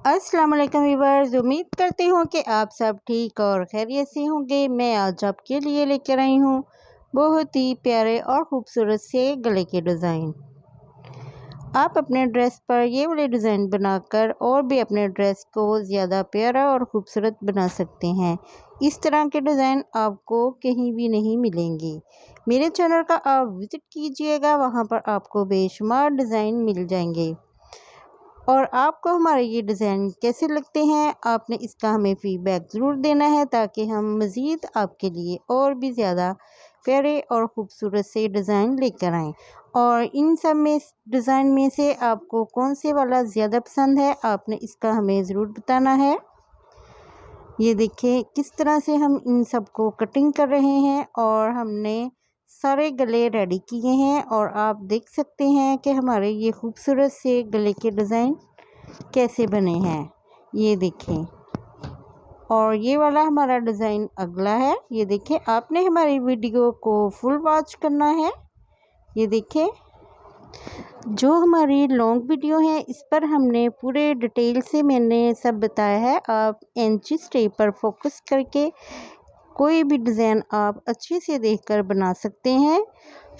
अस्सलाम वालेकुम व्यूअर्स, उम्मीद करती हूँ कि आप सब ठीक और खैरियत से होंगे। मैं आज आपके लिए लेकर आई हूँ बहुत ही प्यारे और ख़ूबसूरत से गले के डिज़ाइन। आप अपने ड्रेस पर ये वाले डिज़ाइन बनाकर और भी अपने ड्रेस को ज़्यादा प्यारा और ख़ूबसूरत बना सकते हैं। इस तरह के डिज़ाइन आपको कहीं भी नहीं मिलेंगे। मेरे चैनल का आप विज़िट कीजिएगा, वहाँ पर आपको बेशुमार डिज़ाइन मिल जाएंगे। और आपको हमारे ये डिज़ाइन कैसे लगते हैं, आपने इसका हमें फ़ीडबैक ज़रूर देना है ताकि हम मज़ीद आपके लिए और भी ज़्यादा प्यारे और ख़ूबसूरत से डिज़ाइन लेकर आएँ। और इन सब में डिज़ाइन में से आपको कौन से वाला ज़्यादा पसंद है, आपने इसका हमें ज़रूर बताना है। ये देखिए किस तरह से हम इन सब को कटिंग कर रहे हैं और हमने सारे गले रेडी किए हैं। और आप देख सकते हैं कि हमारे ये खूबसूरत से गले के डिज़ाइन कैसे बने हैं। ये देखें, और ये वाला हमारा डिज़ाइन अगला है। ये देखें, आपने हमारी वीडियो को फुल वॉच करना है। ये देखें, जो हमारी लॉन्ग वीडियो है इस पर हमने पूरे डिटेल से मैंने सब बताया है। आप इंची स्टेप पर फोकस करके कोई भी डिज़ाइन आप अच्छे से देखकर बना सकते हैं।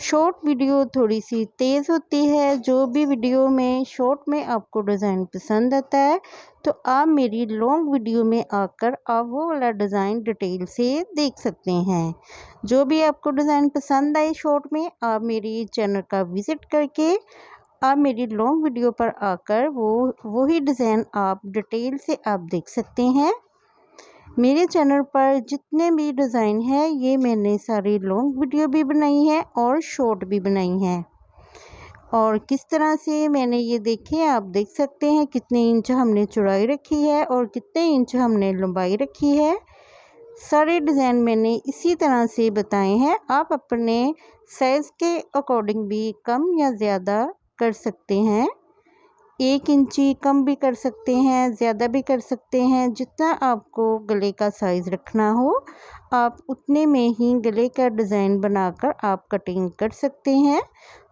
शॉर्ट वीडियो थोड़ी सी तेज़ होती है। जो भी वीडियो में शॉर्ट में आपको डिज़ाइन पसंद आता है तो आप मेरी लॉन्ग वीडियो में आकर आप वो वाला डिज़ाइन डिटेल से देख सकते हैं। जो भी आपको डिज़ाइन पसंद आए शॉर्ट में, आप मेरी चैनल का विज़िट करके आप मेरी लॉन्ग वीडियो पर आकर वही डिज़ाइन आप डिटेल से आप देख सकते हैं। मेरे चैनल पर जितने भी डिज़ाइन हैं ये मैंने सारी लॉन्ग वीडियो भी बनाई है और शॉर्ट भी बनाई हैं। और किस तरह से मैंने ये देखे, आप देख सकते हैं कितने इंच हमने चौड़ाई रखी है और कितने इंच हमने लंबाई रखी है। सारे डिज़ाइन मैंने इसी तरह से बताए हैं। आप अपने साइज़ के अकॉर्डिंग भी कम या ज़्यादा कर सकते हैं। 1 इंची कम भी कर सकते हैं, ज़्यादा भी कर सकते हैं। जितना आपको गले का साइज़ रखना हो आप उतने में ही गले का डिज़ाइन बनाकर आप कटिंग कर सकते हैं।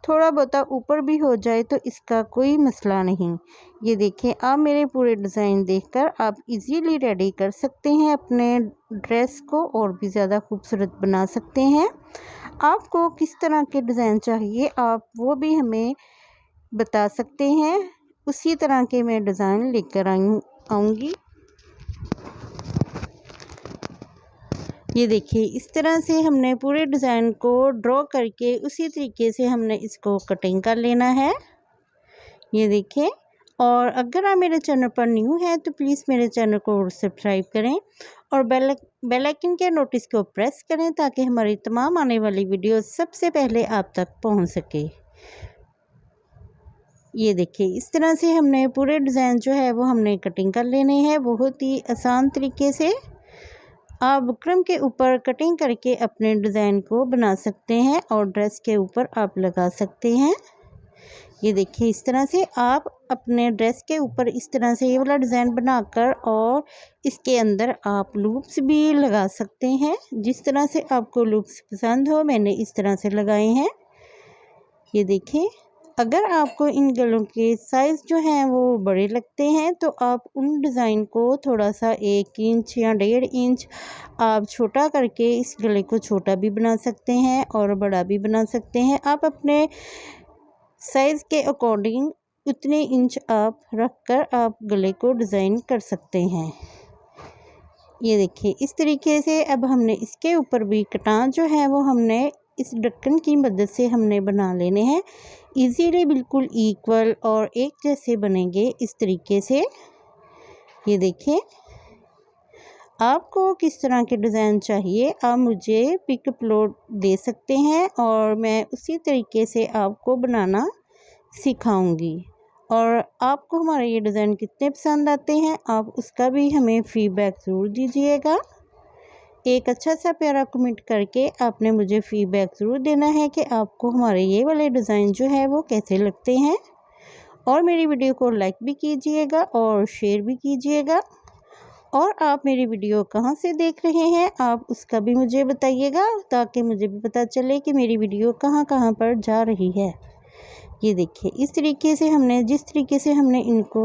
थोड़ा बहुत ऊपर भी हो जाए तो इसका कोई मसला नहीं। ये देखें, आप मेरे पूरे डिज़ाइन देखकर आप इजीली रेडी कर सकते हैं, अपने ड्रेस को और भी ज़्यादा खूबसूरत बना सकते हैं। आपको किस तरह के डिज़ाइन चाहिए आप वो भी हमें बता सकते हैं, उसी तरह के मैं डिज़ाइन लेकर आऊँगी। ये देखिए, इस तरह से हमने पूरे डिज़ाइन को ड्रॉ करके उसी तरीके से हमने इसको कटिंग कर लेना है। ये देखिए, और अगर आप मेरे चैनल पर न्यू हैं तो प्लीज़ मेरे चैनल को सब्सक्राइब करें और बेल आइकन के नोटिस को प्रेस करें ताकि हमारी तमाम आने वाली वीडियो सबसे पहले आप तक पहुंच सके। ये देखिए, इस तरह से हमने पूरे डिज़ाइन जो है वो हमने कटिंग कर लेने हैं बहुत ही आसान तरीके से। आप बुकरम के ऊपर कटिंग करके अपने डिज़ाइन को बना सकते हैं और ड्रेस के ऊपर आप लगा सकते हैं। ये देखिए, इस तरह से आप अपने ड्रेस के ऊपर इस तरह से ये वाला डिज़ाइन बनाकर और इसके अंदर आप लूप्स भी लगा सकते हैं। जिस तरह से आपको लूप्स पसंद हो मैंने इस तरह से लगाए हैं। ये देखिए, अगर आपको इन गलों के साइज़ जो हैं वो बड़े लगते हैं तो आप उन डिज़ाइन को थोड़ा सा 1 इंच या 1.5 इंच आप छोटा करके इस गले को छोटा भी बना सकते हैं और बड़ा भी बना सकते हैं। आप अपने साइज़ के अकॉर्डिंग उतने इंच आप रखकर आप गले को डिज़ाइन कर सकते हैं। ये देखिए, इस तरीके से अब हमने इसके ऊपर भी कटान जो है वो हमने इस ढक्कन की मदद से हमने बना लेने हैं। इजीली बिल्कुल इक्वल और एक जैसे बनेंगे इस तरीके से। ये देखिए, आपको किस तरह के डिज़ाइन चाहिए आप मुझे पिक अपलोड दे सकते हैं और मैं उसी तरीके से आपको बनाना सिखाऊंगी। और आपको हमारे ये डिज़ाइन कितने पसंद आते हैं आप उसका भी हमें फ़ीडबैक ज़रूर दीजिएगा। एक अच्छा सा प्यारा कमेंट करके आपने मुझे फ़ीडबैक ज़रूर देना है कि आपको हमारे ये वाले डिज़ाइन जो है वो कैसे लगते हैं। और मेरी वीडियो को लाइक भी कीजिएगा और शेयर भी कीजिएगा। और आप मेरी वीडियो कहाँ से देख रहे हैं आप उसका भी मुझे बताइएगा ताकि मुझे भी पता चले कि मेरी वीडियो कहाँ कहाँ पर जा रही है। ये देखिए, इस तरीके से हमने जिस तरीके से हमने इनको